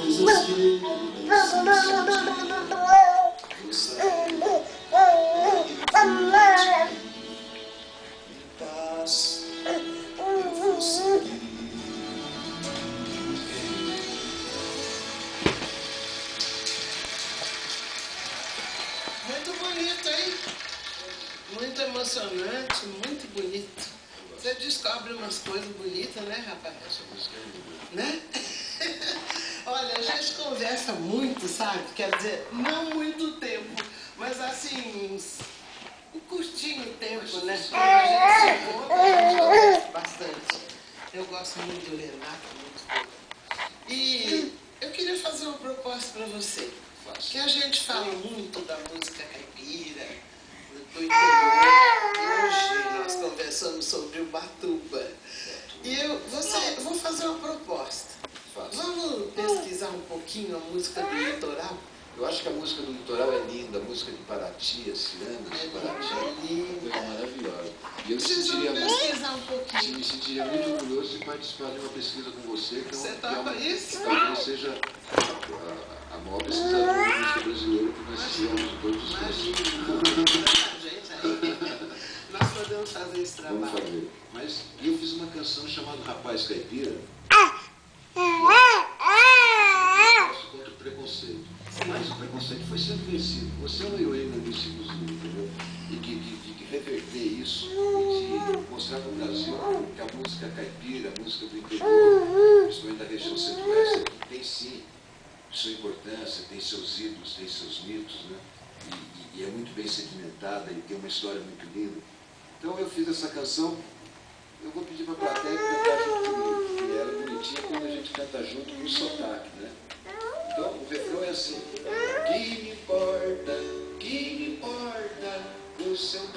coisas que muito bonito, hein? Muito emocionante, muito bonito. Você descobre umas coisas bonitas, né, rapaz? essa música é linda. Né? Olha, a gente conversa muito, sabe? Quer dizer, não muito tempo, mas assim, um curtinho tempo, né? Quando a gente se encontra, a gente conversa bastante. Eu gosto muito do Renato, muito dele. E eu queria fazer uma proposta para você. Que a gente fala muito da música caipira, do interior. E hoje nós conversamos sobre o batuba. E eu vou fazer uma proposta. Vamos pesquisar um pouquinho a música do litoral? Eu acho que a música do litoral é linda, a música de Paraty, as cirandas de Paraty, é maravilhosa. E eu me sentiria muito orgulhoso de participar de uma pesquisa com você, que Você topa isso? que talvez seja a maior pesquisadora de música brasileira que nós fizemos em todos os tempos. Nós podemos fazer esse trabalho. Vamos fazer. Mas eu fiz uma canção chamada Rapaz Caipira. Contra o preconceito. Mas o preconceito foi sendo vencido. Você ou eu ainda vencimos, entendeu? E que reverter isso e de mostrar para o Brasil que a música caipira, a música do interior, principalmente da região centro-oeste, tem sim sua importância, tem seus ídolos, tem seus mitos, né? E é muito bem sedimentada e tem uma história muito linda. Então eu fiz essa canção, eu vou pedir para a plateia cantar junto comigo, que ela é bonitinha quando a gente canta junto com o sotaque, né? Então o refrão é assim: que me importa o seu